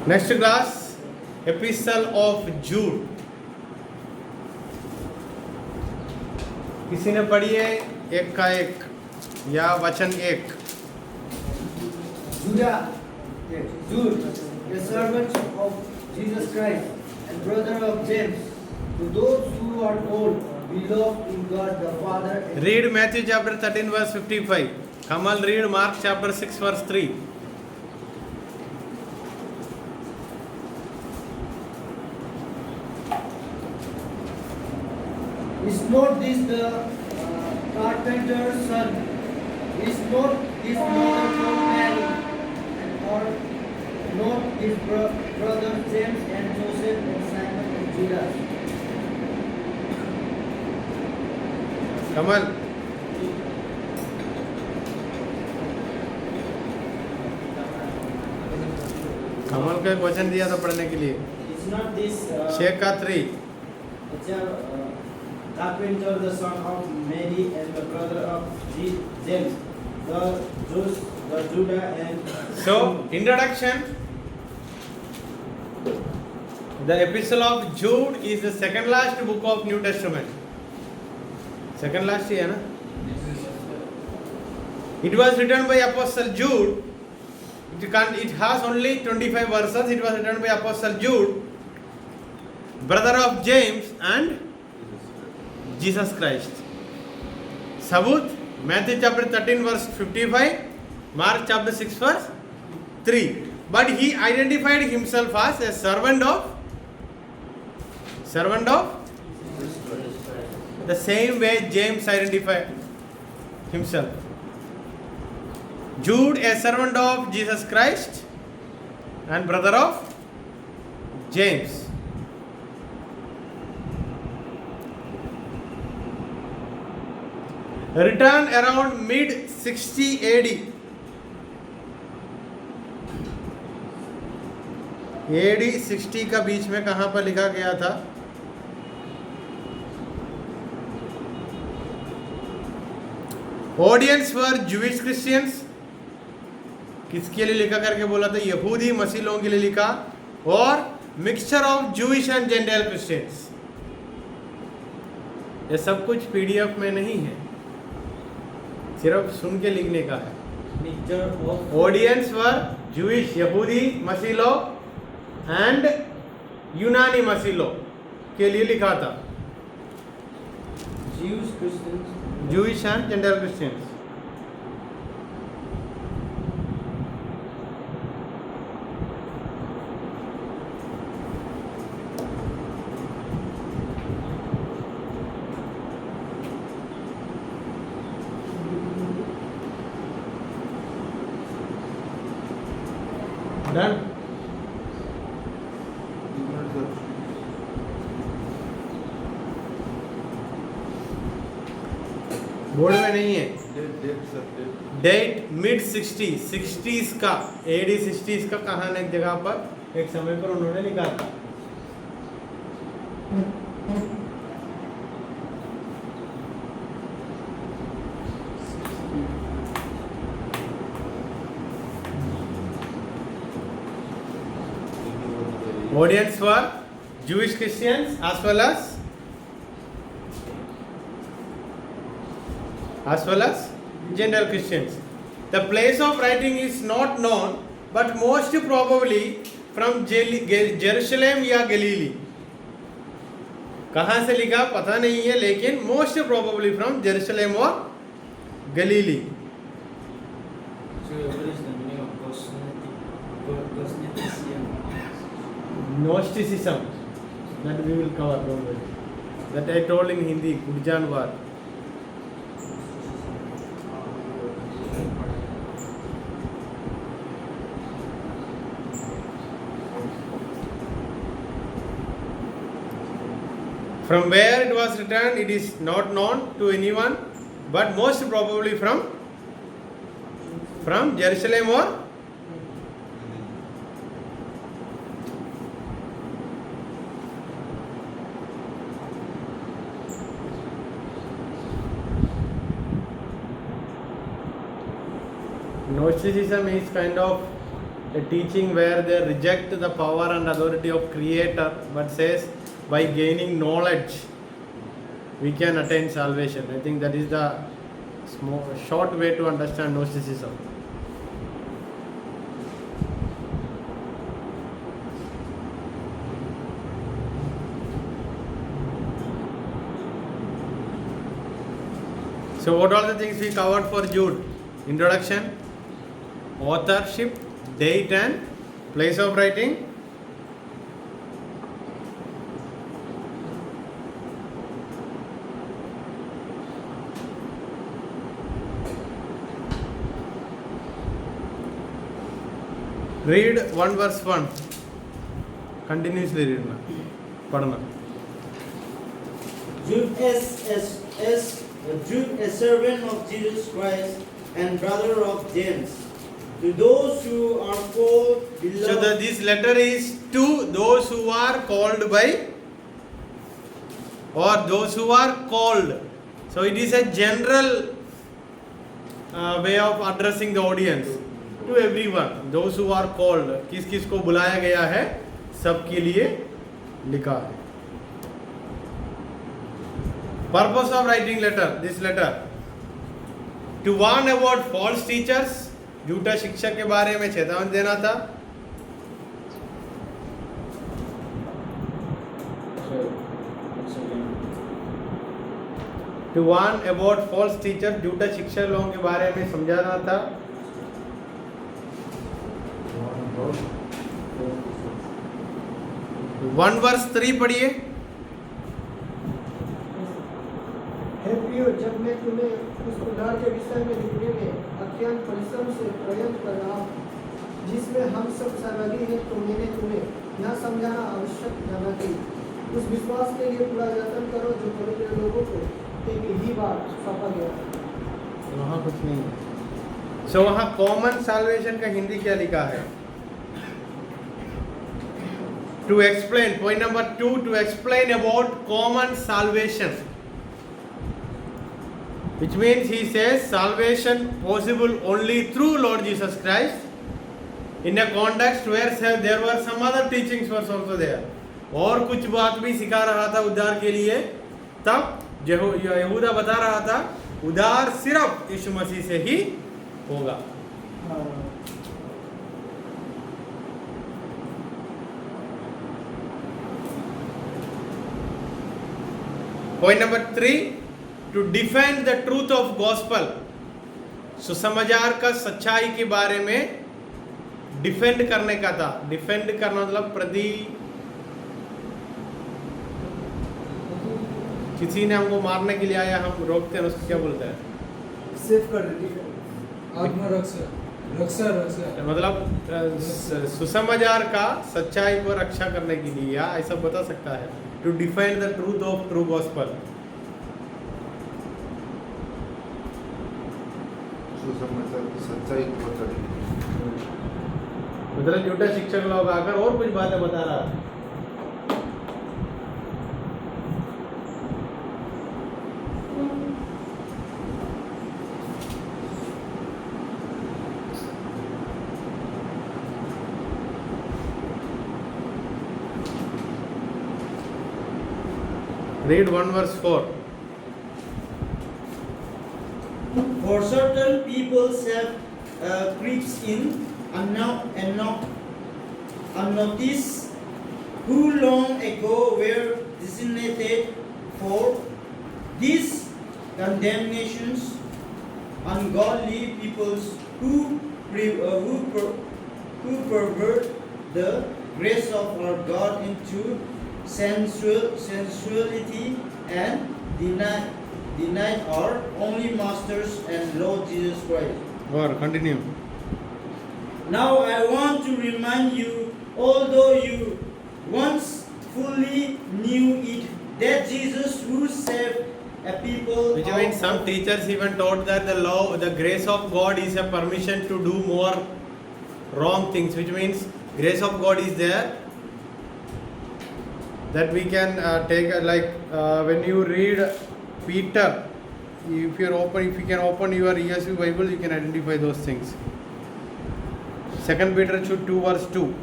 Next class epistle of Jude. किसी ने पढ़ी है एक का एक या वचन एक? Jude, a servant of Jesus Christ and brother of James, to those who are called, beloved in God the Father. Read Matthew chapter 13 verse 55. Kamal, read Mark chapter 6 verse 3. Is not this the carpenter's son? Is not his mother called Mary? And or not his brothers James and Joseph and Simon and Judas? कमल, कमल को एक वचन दिया था पढ़ने के लिए। Is not this 6 का 3. carpenter the son of Mary and the brother of James, the Judah and So, introduction. The Epistle of Jude is the second last book of New Testament. Second last ही है ना? It was written by Apostle Jude. It has only 25 verses. It was written by Apostle Jude, brother of James and Jesus Christ. Sabut, Matthew chapter 13 verse 55, Mark chapter 6 verse 3. But he identified himself as a servant of the same way James identified himself. Jude, a servant of Jesus Christ and brother of James. Written around mid 60 AD. AD 60 का बीच में कहाँ पर लिखा गया था? Audience for Jewish Christians, किसके लिए लिखा करके बोला था? यहूदी मसीह लोगों के लिए लिखा, और mixture of Jewish and gentile Christians. ये सब कुछ पीडीएफ में नहीं है, सिर्फ सुन के लिखने का है। ऑडियंस फॉर ज्यूइश, यहूदी मसीह लोग एंड यूनानी मसीह लोग के लिए लिखा था। Jewish and Gentile Christians. Done? Board में नहीं है। डेट मिड 60s का, AD 60s का कहाँ एक जगह पर एक समय पर उन्होंने निकाला। Audience for Jewish Christians as well as Gentile Christians. The place of writing is not known, but most probably from Jerusalem या गलीली। कहाँ से लिखा पता नहीं है, लेकिन most probably from Jerusalem और गलीली। Gnosticism, that we will cover, don't worry. That I told in Hindi, Gurjan war. From where it was written, it is not known to anyone, but most probably from Jerusalem or Gnosticism is kind of a teaching where they reject the power and authority of Creator, but says by gaining knowledge we can attain salvation. I think that is the short way to understand Gnosticism. So what are the things we covered for Jude? Introduction, authorship, date and place of writing. Read 1 verse 1. Continuously read. Padana. Jude, Jude, a servant of Jesus Christ and brother of James, to those who are called, beloved. So this letter is to those who are called by, or those who are called. So it is a general way of addressing the audience, to everyone. Those who are called, किस किस को बुलाया गया है, सबके लिए लिखा है. Purpose of writing this letter, to warn about false teachers, झूठा शिक्षक के बारे में चेतावनी देना था. To warn about false teachers, झूठा शिक्षक लोगों के बारे में समझाना था. 1 verse 3 पढ़िए. हे प्रियो, जब मैं तुम्हें उस उद्धार के विषय में लिखने में अत्यंत परिश्रम से प्रयत्न कर रहा हूँ, जिसमें हम सब सहभागी हैं, तो मैंने तुम्हें यह समझाना आवश्यक जाना कि उस विश्वास के लिए पूरा यत्न करो जो पवित्र लोगों को एक ही बार सौंपा गया. वहाँ कुछ नहीं है. सो वहाँ कॉमन साल्वेशन का हिंदी क्या लिखा है? To explain, point number 2, to explain about common salvation, which means he says salvation possible only through Lord Jesus Christ, in a context where there were some other teachings was also there. और कुछ बात भी सिखा रहा था उद्धार के लिए. तब यहूदा बता रहा था उद्धार सिर्फ यीशु मसीह से ही होगा. Point number 3, to defend the truth of gospel. सुसमाचार का सच्चाई के बारे में डिफेंड करने का था. डिफेंड करना मतलब किसी ने हमको मारने के लिए आया, हम रोकते हैं, उसको क्या बोलते हैं? सेफ कर देती है. आत्मरक्षा. मतलब सुसमाचार का सच्चाई को रक्षा करने के लिए, या ऐसा बता सकता है, to defend the truth of true gospel. सच्चाई को बताने. मतलब झूठा शिक्षक लोग आकर और कुछ बातें बता रहा है. Read 1 verse 4. For certain peoples have creeps in unnoticed, who long ago were designated for these condemnations, ungodly peoples who pervert the grace of our God into sensuality and deny our only Masters and Lord Jesus Christ. Or continue. Now I want to remind you, although you once fully knew it, that Jesus who saved a people. Which means some teachers even taught that the grace of God is a permission to do more wrong things. Which means grace of God is there, that we can take when you read Peter, if you can open your ESV Bible, you can identify those things. 2 Peter 2 verse 2.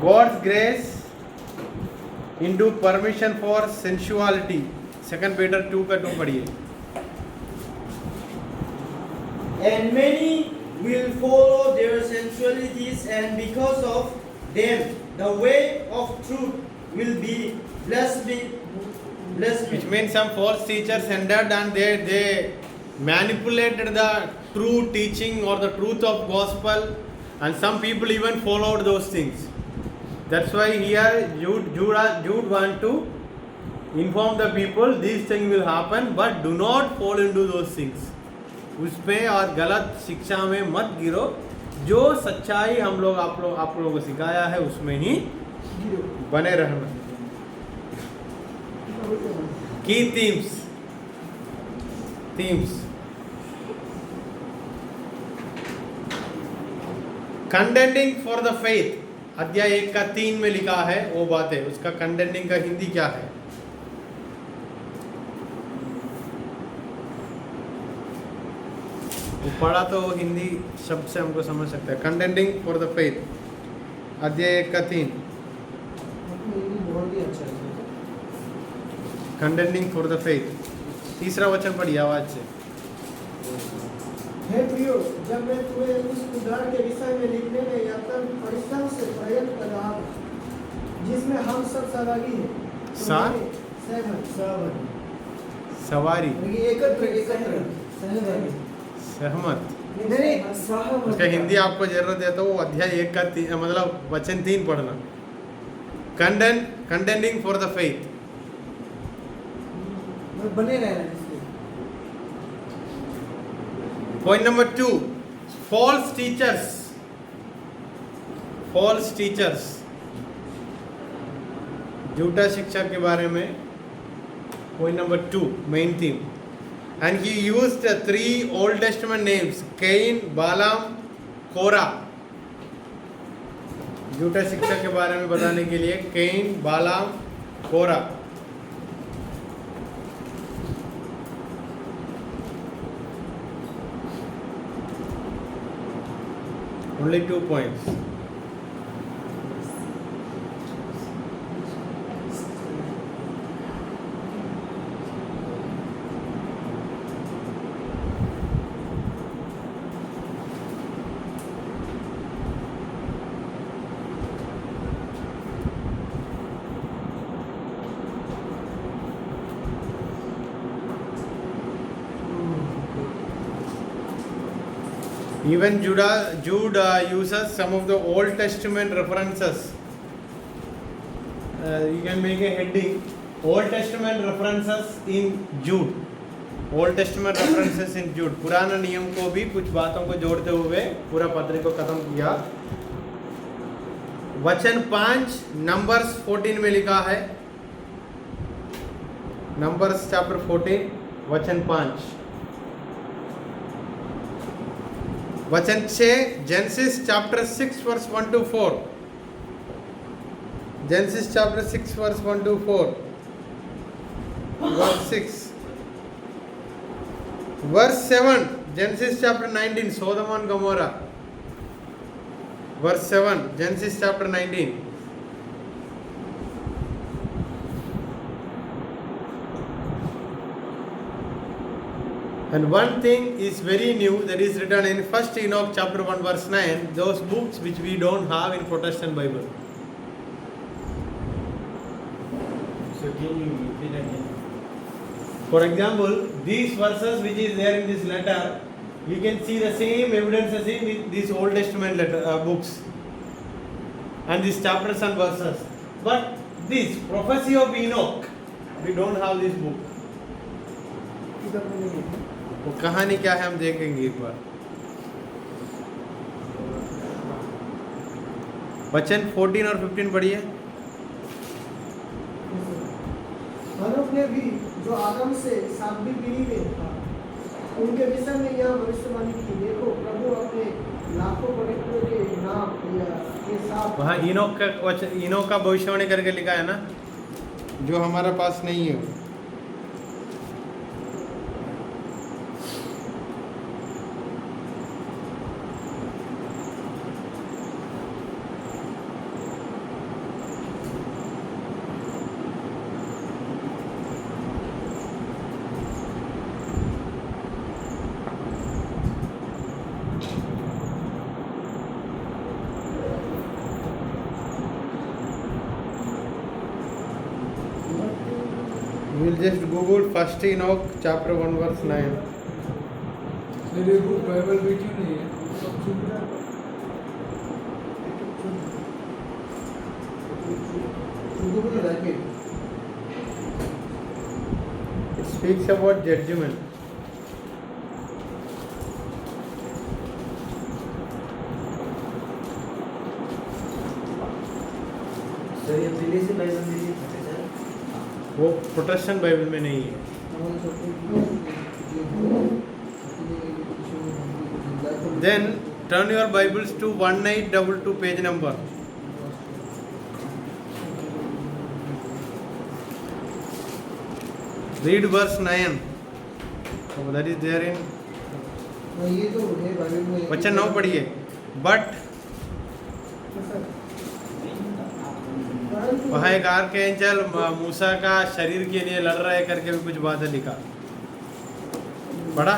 God's grace into permission for sensuality. 2 Peter 2 का 2 पढ़िए. And many will follow their sensualities, and because of them, the way of truth will be blasphemed. Which means some false teachers entered and they manipulated the true teaching or the truth of gospel, and some people even followed those things. That's why here Jude want to inform the people these things will happen, but do not fall into those things. उस पे और गलत शिक्षा में मत गिरो. जो सच्चाई हम लोग आप लोगों को सिखाया है उसमें ही बने रहना. की themes contending for the faith. अध्याय 1 का 3 में लिखा है वो बात है. उसका contending का हिंदी क्या है? वो पढ़ा तो हिंदी शब्द से हमको समझ सकते हैं. contending for the faith अध्याय 1 का 3. बहुत ही अच्छा है. contending for the faith. तीसरा वचन पढ़िए आवाज से. हे प्रियो, जब मैं तुम्हें उस उद्धार के विषय में लिखने में यत्न परिश्रम से प्रयत्न कर रहा हूँ, जिसमें हम सब सहभागी हैं, सवारी सहमत. उसका हिंदी आपको जरूरत है तो वो अध्याय 1 का मतलब वचन 3 पढ़ना. contending for the faith. बने रहना. Point number 2, false teachers. झूठा शिक्षा के बारे में. Point number 2, main theme. And he used 3 Old Testament names: Cain, Balaam, Korah. झूठा शिक्षा के बारे में बताने के लिए Cain, Balaam, Korah. Only 2 points. Even Jude uses some of the Old Testament references. You can make a heading: Old Testament references in Jude. Old Testament references in Jude. पुराना नियम को भी कुछ बातों को जोड़ते हुए पूरा पत्र को खत्म किया. वचन 5 नंबर्स 14 में लिखा है. नंबर्स चैप्टर 14 वचन 5. वचन 6 Genesis chapter 6 verse 1 to 4. Genesis chapter 6 verse 1 to 4. Verse 6. वर्स 7 जेनेसिस चैप्टर 19 सोदोम और Gomorrah. Verse 7 Genesis chapter 19. And one thing is very new that is written in 1 Enoch chapter 1 verse 9, those books which we don't have in Protestant Bible. So can you repeat again? For example, these verses which is there in this letter, you can see the same evidences in these Old Testament books and these chapters and verses. But this prophecy of Enoch, we don't have this book. वो कहानी क्या है हम देखेंगे एक बार. वचन 14 और 15 पढ़िए. हनोक ने भी जो आदम से 7वीं पीढ़ी में था, उनके विषय में यह भविष्यवाणी की, देखो प्रभु अपने लाखों पवित्रों के नाम के साथ. वहाँ इनोक का भविष्यवाणी करके लिखा है ना, जो हमारे पास नहीं है. You will just Google first Enoch chapter 1 verse 9. मेरे बुक बाइबल में क्यों नहीं है? It speaks about judgment. Sir ये विदेशी बाइबल में नहीं था सर। वो प्रोटेस्टेंट बाइबल में नहीं है. Then turn your Bibles to 1822 page number. Read verse 9. So that is there in ये तो है बाइबल में वचन 9 पढ़िए. But वहाँ एक आर्कएंजल मूसा का शरीर के लिए लड़ रहा है करके भी कुछ बात है लिखा. पढ़ा?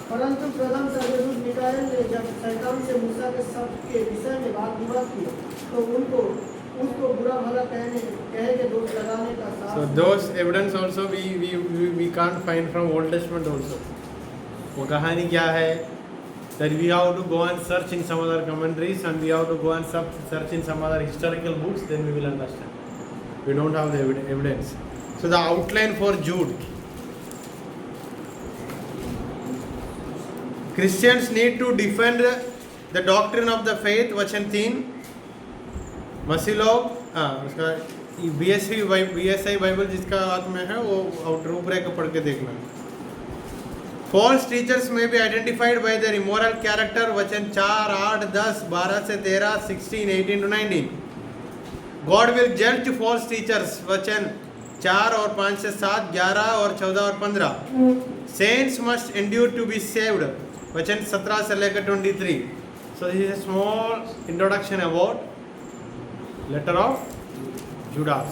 परंतु प्रधान स्वर्गदूत मिकाएल ने जब शैतान से मूसा के शब्द के विषय में वाद विवाद किया तो उसको बुरा भला कहे के दोष लगाने का So those evidence also we can't find from Old Testament also. वो कहानी क्या है? That we have to go and search in some other commentaries and we have to go and search in some other historical books, then we will understand. We don't have the evidence. So the outline for Jude. Christians need to defend the doctrine of the faith. वचन 3. मसीह लोग उसका BSI Bible जिसका हाथ में है वो रूपरेखा पढ़ के देखना. False teachers may be identified by their immoral character. वचन 4, 8, 10, 12 से 13, 16, 18 to 19. God will judge false teachers. वचन 4 और 5 से 7, 11 और 14 और 15. Saints must endure to be saved. वचन 17 से लेकर 23. So this is a small introduction about letter of Judas.